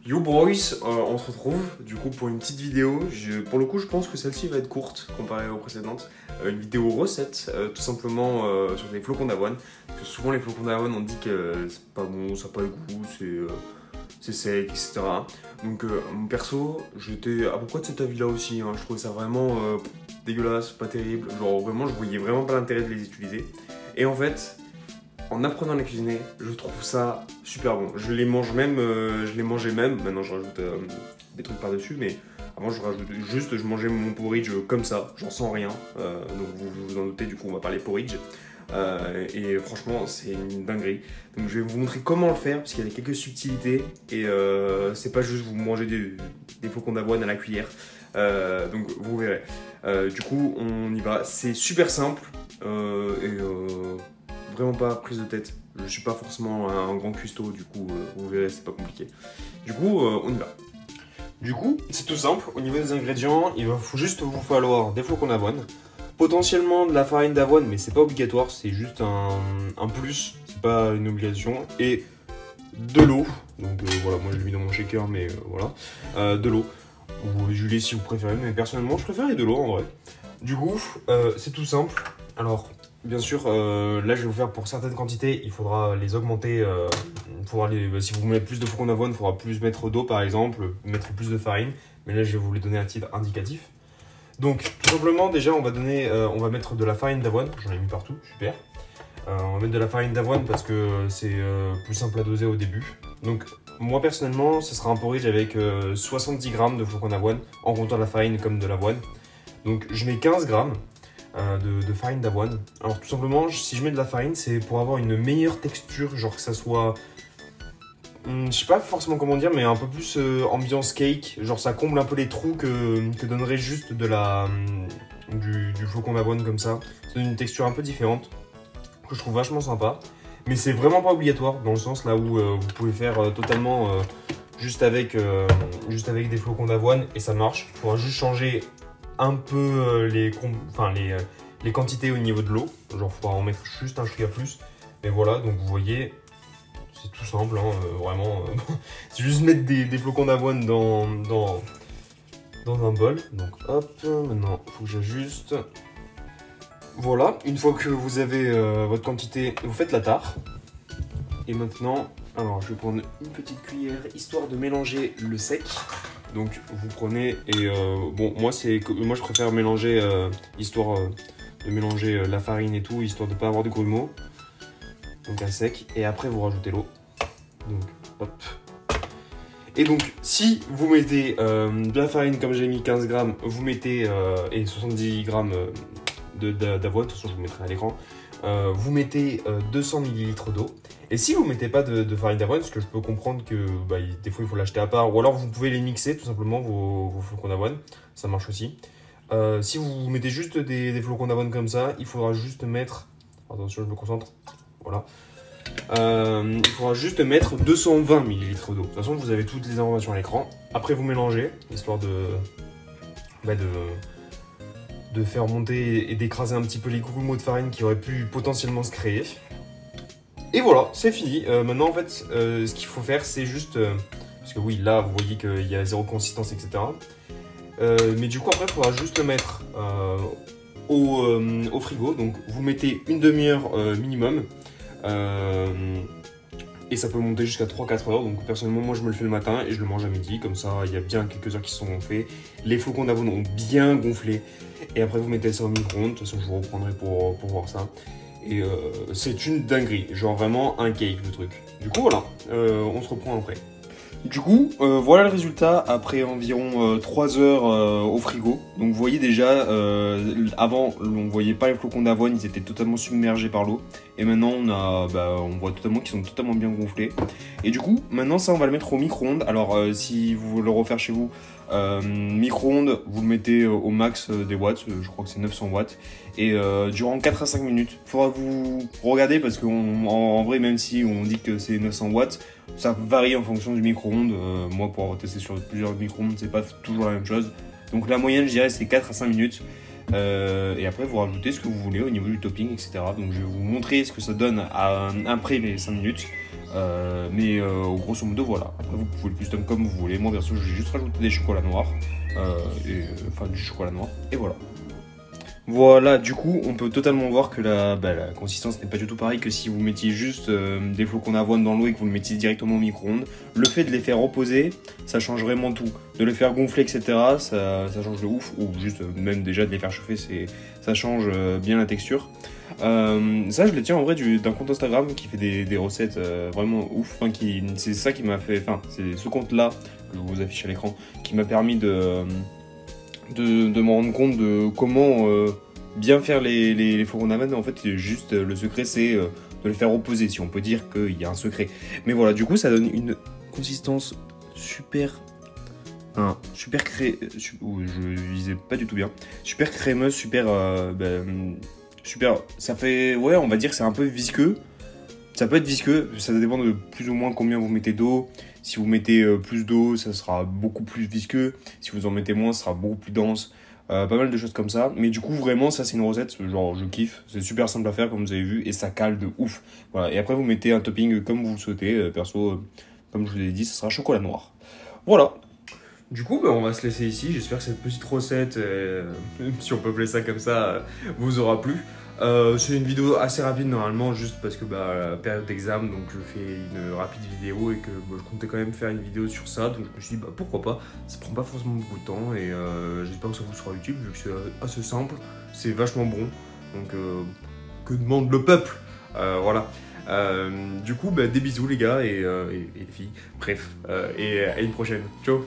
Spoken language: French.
Yo boys, on se retrouve du coup pour une petite vidéo. Pour le coup, je pense que celle-ci va être courte comparée aux précédentes. Une vidéo recette, tout simplement sur des flocons d'avoine. Parce que souvent les flocons d'avoine, on dit que c'est pas bon, ça n'a pas le goût, c'est sec, etc. Donc mon perso, j'étais à peu près de cet avis-là aussi. Hein. Je trouvais ça vraiment dégueulasse, pas terrible. Genre vraiment, je voyais vraiment pas l'intérêt de les utiliser. Et en fait, en apprenant à les cuisiner, je trouve ça super bon. Je les mange même, je les mangeais même. Maintenant, je rajoute des trucs par-dessus, mais avant, je mangeais mon porridge comme ça, genre sans rien. Donc, vous vous en doutez, du coup, on va parler porridge. Et franchement, c'est une dinguerie. Donc, je vais vous montrer comment le faire, parce qu'il y a quelques subtilités. Et c'est pas juste vous manger des flocons d'avoine à la cuillère. Donc, vous verrez. Du coup, on y va. C'est super simple. Vraiment pas prise de tête. Je suis pas forcément un grand cuistot, du coup, vous verrez, c'est pas compliqué. Du coup, on y va. Du coup, c'est tout simple. Au niveau des ingrédients, il va juste vous falloir des flocons d'avoine, potentiellement de la farine d'avoine, mais c'est pas obligatoire, c'est juste un plus, c'est pas une obligation, et de l'eau. Donc voilà, moi je l'ai mis dans mon shaker, mais voilà, de l'eau. Ou du lait si vous préférez, mais personnellement, je préfère de l'eau en vrai. Du coup, c'est tout simple. Alors, bien sûr, là je vais vous faire pour certaines quantités, il faudra les augmenter. Si vous mettez plus de flocons d'avoine, il faudra plus mettre d'eau par exemple, mettre plus de farine. Mais là je vais vous les donner à titre indicatif. Donc tout simplement déjà on va mettre de la farine d'avoine, j'en ai mis partout, super. On va mettre de la farine d'avoine parce que c'est plus simple à doser au début. Donc moi personnellement, ce sera un porridge avec 70 g de flocons d'avoine, en comptant la farine comme de l'avoine. Donc je mets 15 g de farine d'avoine. Alors tout simplement, si je mets de la farine, c'est pour avoir une meilleure texture, genre que ça soit... je sais pas forcément comment dire, mais un peu plus ambiance cake. Genre ça comble un peu les trous que donnerait juste du flocon d'avoine comme ça. Ça donne une texture un peu différente, que je trouve vachement sympa. Mais c'est vraiment pas obligatoire, dans le sens là où vous pouvez faire totalement juste avec des flocons d'avoine et ça marche. Il faudra juste changer un peu les quantités au niveau de l'eau. Genre, il faudra en mettre juste un chouïa plus. Mais voilà, donc vous voyez, c'est tout simple, hein, vraiment. C'est juste mettre des flocons d'avoine dans un bol. Donc hop, maintenant, il faut que j'ajuste. Voilà, une fois que vous avez votre quantité, vous faites la tare. Et maintenant, alors je vais prendre une petite cuillère histoire de mélanger le sec. Donc vous prenez et bon moi je préfère mélanger histoire de mélanger la farine et tout, histoire de pas avoir de grumeaux. Donc à sec et après vous rajoutez l'eau. Donc hop. Et donc si vous mettez de la farine comme j'ai mis 15 g, vous mettez et 70 g d'avoine, de toute façon je vous mettrai à l'écran. Vous mettez 200 ml d'eau. Et si vous mettez pas de farine d'avoine, parce que je peux comprendre que des fois il faut l'acheter à part, ou alors vous pouvez les mixer tout simplement vos flocons d'avoine, ça marche aussi. Si vous mettez juste des flocons d'avoine comme ça, il faudra juste mettre, attention je me concentre, voilà. Il faudra juste mettre 220 ml d'eau. De toute façon vous avez toutes les informations à l'écran. Après vous mélangez, histoire de faire monter et d'écraser un petit peu les grumeaux de farine qui auraient pu potentiellement se créer. Et voilà, c'est fini. Maintenant, en fait, ce qu'il faut faire, c'est juste... parce que oui, là, vous voyez qu'il y a zéro consistance, etc. Mais du coup, après, il faudra juste le mettre au frigo. Donc, vous mettez une demi-heure minimum. Et ça peut monter jusqu'à 3-4 heures. Donc, personnellement, moi, je me le fais le matin et je le mange à midi. Comme ça, il y a bien quelques heures qui se sont gonflées. Les flocons d'avoine ont bien gonflé. Et après, vous mettez ça au micro-ondes. De toute façon, je vous reprendrai pour voir ça. Et c'est une dinguerie, genre vraiment un cake le truc. Du coup voilà, on se reprend après. Du coup, voilà le résultat après environ 3 heures au frigo. Donc vous voyez déjà, avant on voyait pas les flocons d'avoine, ils étaient totalement submergés par l'eau. Et maintenant on voit totalement qu'ils sont totalement bien gonflés. Et du coup, maintenant ça on va le mettre au micro-ondes. Alors si vous voulez le refaire chez vous, micro-ondes, vous le mettez au max des watts, je crois que c'est 900 watts. Et durant 4 à 5 minutes, il faudra que vous regardez parce qu'en vrai, même si on dit que c'est 900 watts, ça varie en fonction du micro-ondes. Moi, pour avoir testé sur plusieurs micro-ondes, c'est pas toujours la même chose. Donc la moyenne, je dirais, c'est 4 à 5 minutes. Et après, vous rajoutez ce que vous voulez au niveau du topping, etc. Donc je vais vous montrer ce que ça donne après les 5 minutes. Mais grosso modo, voilà. Après, vous pouvez le custom comme vous voulez. Moi, perso, j'ai juste rajouté des chocolats noirs. Enfin, du chocolat noir. Et voilà. Voilà, du coup, on peut totalement voir que la consistance n'est pas du tout pareille que si vous mettiez juste des flocons d'avoine dans l'eau et que vous le mettiez directement au micro-ondes. Le fait de les faire reposer, ça change vraiment tout. De les faire gonfler, etc., ça change de ouf. Ou juste, même déjà de les faire chauffer, ça change bien la texture. Ça, je le tiens en vrai d'un compte Instagram qui fait des recettes vraiment ouf. Enfin, c'est ça qui m'a fait... Enfin, c'est ce compte-là, que je vous affiche à l'écran, qui m'a permis de me rendre compte de comment bien faire les flocons d'avoine. En fait, juste le secret, c'est de les faire reposer, si on peut dire qu'il y a un secret. Mais voilà, du coup, ça donne une consistance super... super je visais pas du tout bien. Super crémeuse, super... super... Ça fait... Ouais, on va dire que c'est un peu visqueux. Ça peut être visqueux, ça dépend de plus ou moins combien vous mettez d'eau. Si vous mettez plus d'eau, ça sera beaucoup plus visqueux. Si vous en mettez moins, ça sera beaucoup plus dense. Pas mal de choses comme ça. Mais du coup, vraiment, ça c'est une recette, genre je kiffe. C'est super simple à faire comme vous avez vu et ça cale de ouf. Voilà. Et après, vous mettez un topping comme vous le souhaitez. Perso, comme je vous l'ai dit, ça sera chocolat noir. Voilà. Du coup, on va se laisser ici. J'espère que cette petite recette, si on peut appeler ça comme ça, vous aura plu. C'est une vidéo assez rapide normalement, juste parce que période d'examen, donc je fais une rapide vidéo et que je comptais quand même faire une vidéo sur ça, donc je me suis dit pourquoi pas, ça prend pas forcément beaucoup de temps et j'espère que ça vous sera utile vu que c'est assez simple, c'est vachement bon, donc que demande le peuple, voilà. Du coup, des bisous les gars et les filles, bref, et à une prochaine, ciao.